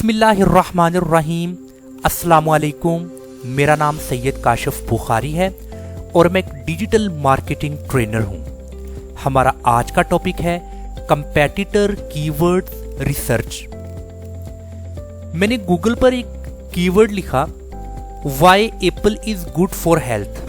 बिस्मिल्लाहिर्रहमानिर्रहीम। अस्सलामुअलैकुम। मेरा नाम सैयद काशिफ बुखारी है और मैं एक डिजिटल मार्केटिंग ट्रेनर हूं। हमारा आज का टॉपिक है कंपेटिटर कीवर्ड्स रिसर्च। मैंने गूगल पर एक कीवर्ड लिखा, why Apple is good for health.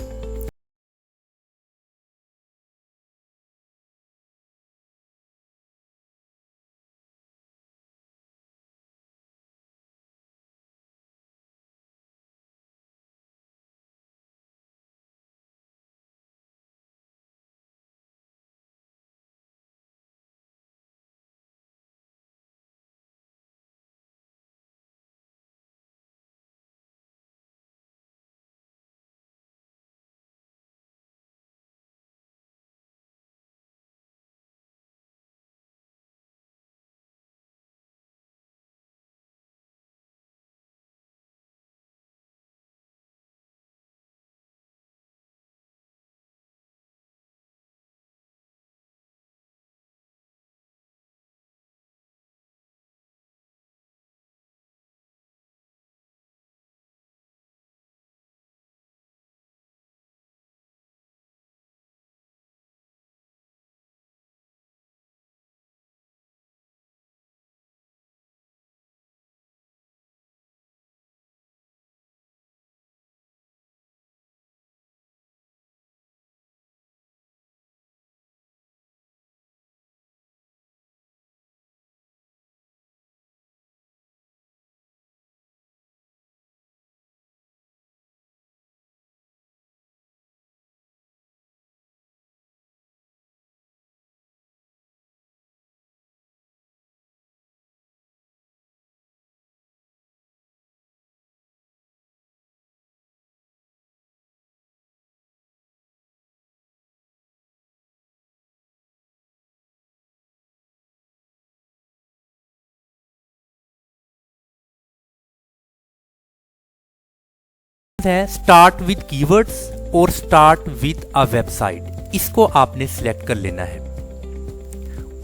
है स्टार्ट विद कीवर्ड्स और स्टार्ट विद अ वेबसाइट। इसको आपने सिलेक्ट कर लेना है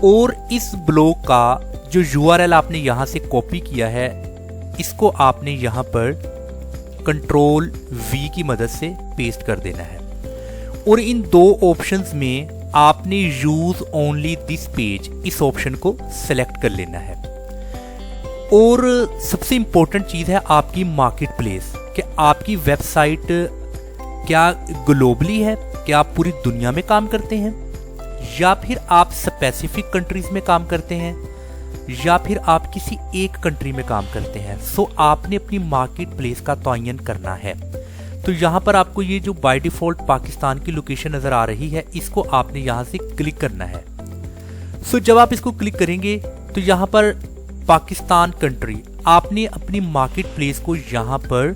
और इस ब्लॉग का जो यूआरएल आपने यहां से कॉपी किया है, इसको आपने यहां पर कंट्रोल वी की मदद से पेस्ट कर देना है। और इन दो ऑप्शंस में आपने यूज ओनली दिस पेज, इस ऑप्शन को सिलेक्ट कर लेना है। और सबसे इंपॉर्टेंट चीज है आपकी मार्केट प्लेस, कि आपकी वेबसाइट क्या ग्लोबली है, क्या आप पूरी दुनिया में काम करते हैं, या फिर आप स्पेसिफिक कंट्रीज में काम करते हैं, या फिर आप किसी एक कंट्री में काम करते हैं। सो आपने अपनी मार्केट प्लेस का तयन करना है। तो यहां पर आपको ये जो बाय डिफॉल्ट पाकिस्तान की लोकेशन नजर आ रही है, इसको आपने यहां से क्लिक करना है। सो जब आप इसको क्लिक करेंगे तो यहां पर पाकिस्तान कंट्री, आपने अपनी मार्केट प्लेस को यहां पर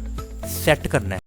सेट करना है।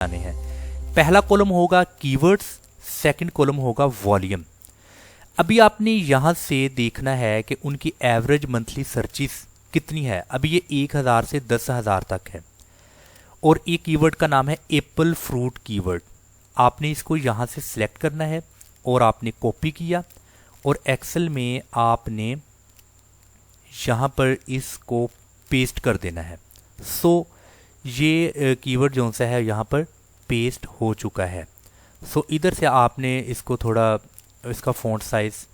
आने हैं। पहला कॉलम होगा कीवर्ड्स, सेकंड कॉलम होगा वॉल्यूम। अभी आपने यहाँ से देखना है कि उनकी एवरेज मंथली सर्चिस कितनी है। अभी ये 1000 से 10,000 तक है और ये कीवर्ड का नाम है एप्पल फ्रूट कीवर्ड। आपने इसको यहाँ से सिलेक्ट करना है और आपने कॉपी किया और एक्सेल में आपने यहाँ पर इसको पेस्ट कर देना है। सो ये कीवर्ड जो सा है यहाँ पर पेस्ट हो चुका है। सो इधर से आपने इसको थोड़ा, इसका फ़ॉन्ट साइज़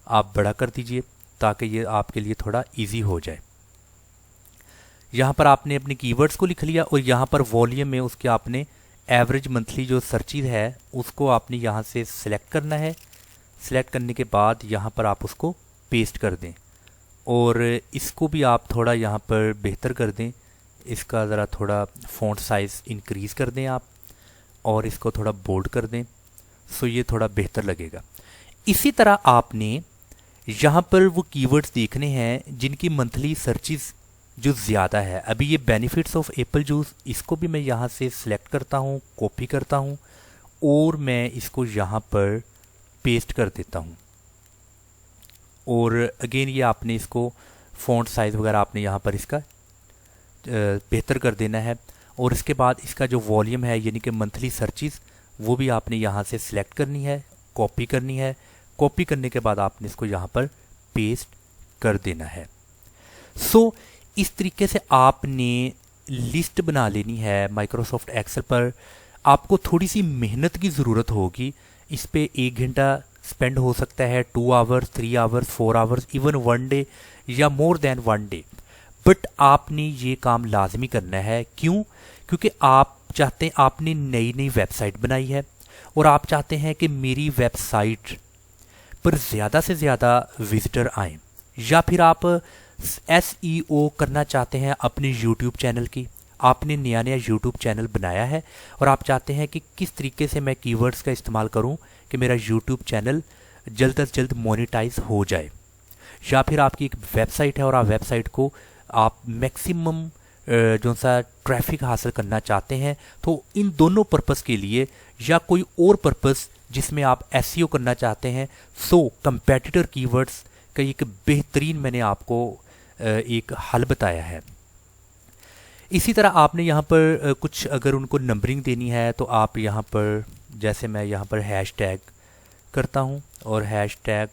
आप बड़ा कर दीजिए ताकि ये आपके लिए थोड़ा इजी हो जाए। यहाँ पर आपने अपने कीवर्ड्स को लिख लिया और यहाँ पर वॉल्यूम में उसके आपने एवरेज मंथली जो सर्चिज है उसको आपने यहाँ से सिलेक्ट करना है। सिलेक्ट करने के बाद यहाँ पर आप उसको पेस्ट कर दें और इसको भी आप थोड़ा यहाँ पर बेहतर कर दें। इसका ज़रा थोड़ा फ़ॉन्ट साइज़ इंक्रीज़ कर दें आप और इसको थोड़ा बोल्ड कर दें। सो ये थोड़ा बेहतर लगेगा। इसी तरह आपने यहाँ पर वो कीवर्ड्स देखने हैं जिनकी मंथली सर्चिज जो ज़्यादा है। अभी ये बेनिफिट्स ऑफ एप्पल जूस, इसको भी मैं यहाँ से सिलेक्ट करता हूँ, कॉपी करता हूँ और मैं इसको यहाँ पर पेस्ट कर देता हूँ। और अगेन ये आपने इसको फ़ॉन्ट साइज़ वगैरह आपने यहाँ पर इसका बेहतर कर देना है। और इसके बाद इसका जो वॉल्यूम है यानी कि मंथली सर्चिज, वो भी आपने यहाँ से सिलेक्ट करनी है, कॉपी करनी है। कॉपी करने के बाद आपने इसको यहाँ पर पेस्ट कर देना है। सो इस तरीके से आपने लिस्ट बना लेनी है माइक्रोसॉफ्ट एक्सेल पर। आपको थोड़ी सी मेहनत की ज़रूरत होगी। इस पे 1 घंटा स्पेंड हो सकता है, 2 hours, 3 hours, 4 hours, even 1 day या मोर देन 1 डे। बट आपने ये काम लाजमी करना है। क्यों? क्योंकि आप चाहते हैं, आपने नई नई वेबसाइट बनाई है और आप चाहते हैं कि मेरी वेबसाइट पर ज़्यादा से ज़्यादा विजिटर आएँ, या फिर आप SEO करना चाहते हैं अपने YouTube चैनल की। आपने नया YouTube चैनल बनाया है और आप चाहते हैं कि किस तरीके से मैं कीवर्ड्स का इस्तेमाल करूं कि मेरा YouTube चैनल जल्द से जल्द मोनेटाइज हो जाए। या फिर आपकी एक वेबसाइट है और आप वेबसाइट को आप मैक्सिमम जो सा ट्रैफिक हासिल करना चाहते हैं। तो इन दोनों पर्पस के लिए या कोई और पर्पस जिसमें आप SEO करना चाहते हैं, सो कंपेटिटर कीवर्ड्स का एक बेहतरीन मैंने आपको एक हल बताया है। इसी तरह आपने यहाँ पर कुछ अगर उनको नंबरिंग देनी है तो आप यहाँ पर, जैसे मैं यहाँ पर हैशटैग करता हूँ और हैशटैग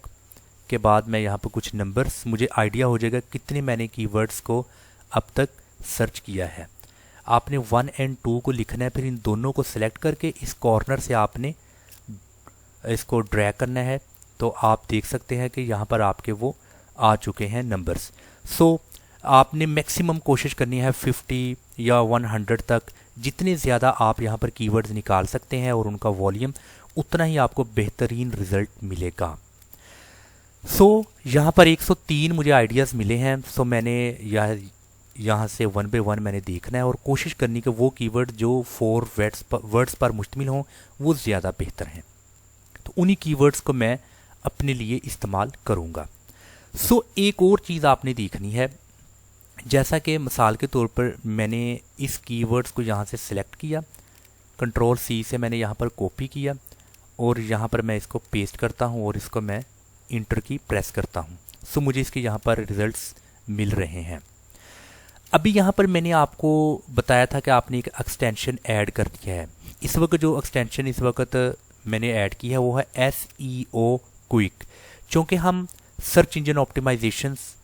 के बाद मैं यहाँ पर कुछ नंबर्स, मुझे आइडिया हो जाएगा कितने मैंने कीवर्ड्स को अब तक सर्च किया है। आपने 1 और 2 को लिखना है, फिर इन दोनों को सिलेक्ट करके इस कॉर्नर से आपने इसको ड्रैग करना है। तो आप देख सकते हैं कि यहाँ पर आपके वो आ चुके हैं नंबर्स। सो आपने मैक्सिमम कोशिश करनी है 50 या 100 तक। जितने ज़्यादा आप यहाँ पर कीवर्ड्स निकाल सकते हैं और उनका वॉल्यूम, उतना ही आपको बेहतरीन रिजल्ट मिलेगा। सो यहाँ पर 103 मुझे आइडियाज़ मिले हैं। सो मैंने यहाँ से 1 बाय 1 मैंने देखना है और कोशिश करनी कि वो कीवर्ड जो 4 वर्ड्स पर मुश्तमिल हों वो ज़्यादा बेहतर हैं। तो उन्हीं कीवर्ड्स को मैं अपने लिए इस्तेमाल करूँगा। सो एक और चीज़ आपने देखनी है, जैसा कि मिसाल के तौर पर मैंने इस कीवर्ड्स को यहाँ से सिलेक्ट किया, Ctrl+C से मैंने यहाँ पर कॉपी किया और यहाँ पर मैं इसको पेस्ट करता हूँ और इसको मैं इंटर की प्रेस करता हूँ। सो मुझे इसके यहाँ पर रिजल्ट्स मिल रहे हैं। अभी यहाँ पर मैंने आपको बताया था कि आपने एक एक्सटेंशन ऐड कर दिया है। इस वक्त जो एक्सटेंशन इस वक्त मैंने ऐड की है वो है SEO क्विक। क्योंकि हम सर्च इंजन ऑप्टिमाइजेशंस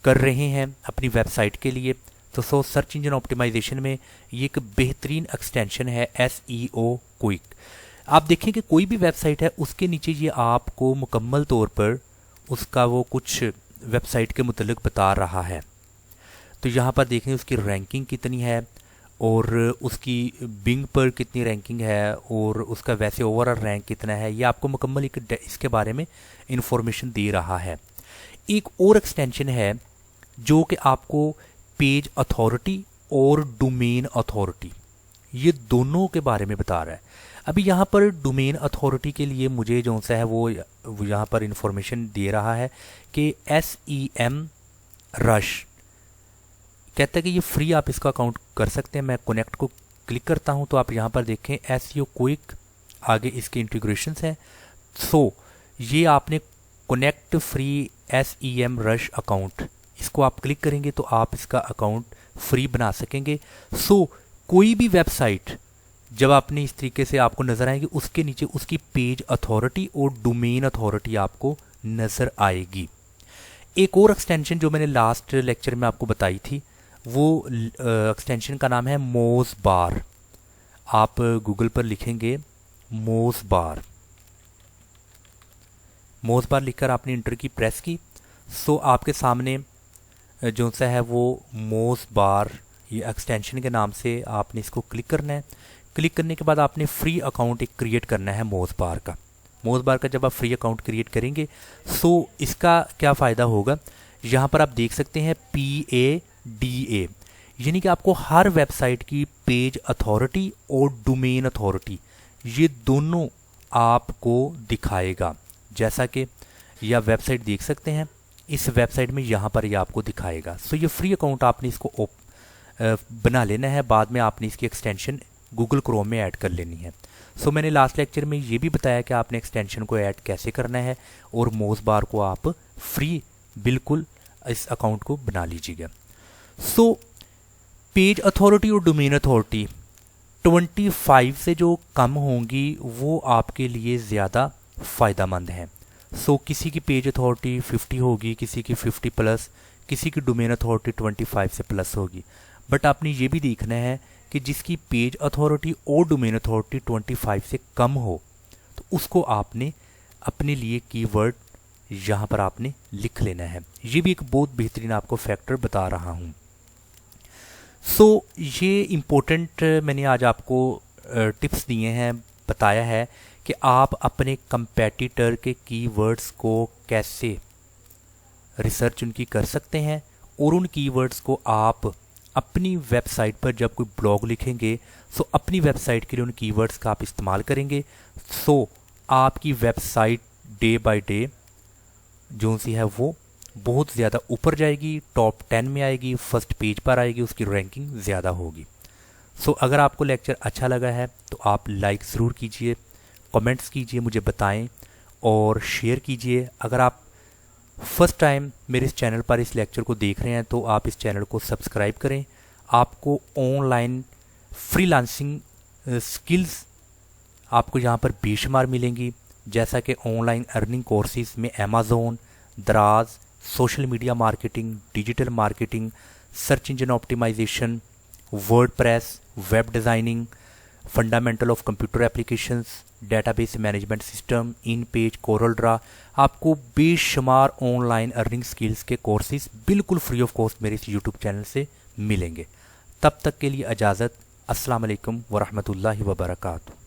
कर रहे हैं अपनी वेबसाइट के लिए, तो सर्च इंजन ऑप्टिमाइजेशन में ये एक बेहतरीन एक्सटेंशन है SEO क्विक। आप देखें कि कोई भी वेबसाइट है उसके नीचे ये आपको मुकम्मल तौर पर उसका वो कुछ वेबसाइट के मुतल्लिक बता रहा है। तो यहाँ पर देखें उसकी रैंकिंग कितनी है और उसकी बिंग पर कितनी रैंकिंग है और उसका वैसे ओवरऑल रैंक कितना है, ये आपको मुकम्मल एक इसके बारे में इंफॉर्मेशन दे रहा है। एक और एक्सटेंशन है जो कि आपको पेज अथॉरिटी और डोमेन अथॉरिटी, ये दोनों के बारे में बता रहा है। अभी यहाँ पर डोमेन अथॉरिटी के लिए मुझे जो सा है वो यहाँ पर इंफॉर्मेशन दे रहा है कि SEMrush कहता है कि ये फ्री आप इसका अकाउंट कर सकते हैं। मैं कनेक्ट को क्लिक करता हूं तो आप यहां पर देखें SEO क्विक, आगे इसके इंटीग्रेशंस हैं। सो ये आपने कनेक्ट फ्री SEMrush अकाउंट, इसको आप क्लिक करेंगे तो आप इसका अकाउंट फ्री बना सकेंगे। सो कोई भी वेबसाइट जब आपने इस तरीके से आपको नज़र आएगी, उसके नीचे उसकी पेज अथॉरिटी और डोमेन अथॉरिटी आपको नज़र आएगी। एक और एक्सटेंशन जो मैंने लास्ट लेक्चर में आपको बताई थी, वो एक्सटेंशन का नाम है मोज़बार। आप गूगल पर लिखेंगे मोज़बार, मोज़बार लिखकर आपने इंटर की प्रेस की, सो आपके सामने जो सा है वो मोज़बार ये एक्सटेंशन के नाम से आपने इसको क्लिक करना है। क्लिक करने के बाद आपने फ्री अकाउंट एक क्रिएट करना है मोज़बार का। मोज़बार का जब आप फ्री अकाउंट क्रिएट करेंगे सो इसका क्या फ़ायदा होगा, यहाँ पर आप देख सकते हैं PADA, यानी कि आपको हर वेबसाइट की पेज अथॉरिटी और डोमेन अथॉरिटी ये दोनों आपको दिखाएगा। जैसा कि यह वेबसाइट देख सकते हैं, इस वेबसाइट में यहाँ पर ये आपको दिखाएगा। सो ये फ्री अकाउंट आपने इसको बना लेना है, बाद में आपने इसकी एक्सटेंशन गूगल क्रोम में ऐड कर लेनी है। सो मैंने लास्ट लेक्चर में ये भी बताया कि आपने एक्सटेंशन को ऐड कैसे करना है और मोज़बार को आप फ्री बिल्कुल इस अकाउंट को बना लीजिएगा। सो पेज अथॉरिटी और डोमेन अथॉरिटी 25 से जो कम होंगी वो आपके लिए ज़्यादा फ़ायदेमंद हैं। सो किसी की पेज अथॉरिटी 50 होगी, किसी की 50 प्लस, किसी की डोमेन अथॉरिटी 25 से प्लस होगी। बट आपने ये भी देखना है कि जिसकी पेज अथॉरिटी और डोमेन अथॉरिटी 25 से कम हो तो उसको आपने अपने लिए कीवर्ड यहाँ पर आपने लिख लेना है। ये भी एक बहुत बेहतरीन आपको फैक्टर बता रहा हूँ। सो ये इम्पोर्टेंट मैंने आज आपको टिप्स दिए हैं, बताया है कि आप अपने कंपेटिटर के कीवर्ड्स को कैसे रिसर्च उनकी कर सकते हैं और उन कीवर्ड्स को आप अपनी वेबसाइट पर जब कोई ब्लॉग लिखेंगे सो अपनी वेबसाइट के लिए उन कीवर्ड्स का आप इस्तेमाल करेंगे। सो आपकी वेबसाइट डे बाय डे जो सी है वो बहुत ज़्यादा ऊपर जाएगी, टॉप 10 में आएगी, फर्स्ट पेज पर आएगी, उसकी रैंकिंग ज़्यादा होगी। सो अगर आपको लेक्चर अच्छा लगा है तो आप लाइक ज़रूर कीजिए, कमेंट्स कीजिए, मुझे बताएं और शेयर कीजिए। अगर आप फर्स्ट टाइम मेरे इस चैनल पर इस लेक्चर को देख रहे हैं तो आप इस चैनल को सब्सक्राइब करें। आपको ऑनलाइन फ्रीलांसिंग स्किल्स आपको यहाँ पर बेशुमार मिलेंगी, जैसा कि ऑनलाइन अर्निंग कोर्सेज में Amazon, Daraz, social media marketing, digital marketing, search engine optimisation, WordPress, web designing, fundamental of computer applications, database management system, InPage, CorelDRAW, आपको बेशुमार ऑनलाइन अर्निंग स्किल्स के कोर्सेज बिल्कुल फ्री ऑफ कॉस्ट मेरे इस YouTube channel से मिलेंगे। तब तक के लिए इजाज़त। अस्सलाम वालेकुम वरहमतुल्लाहि वबरकातुहू।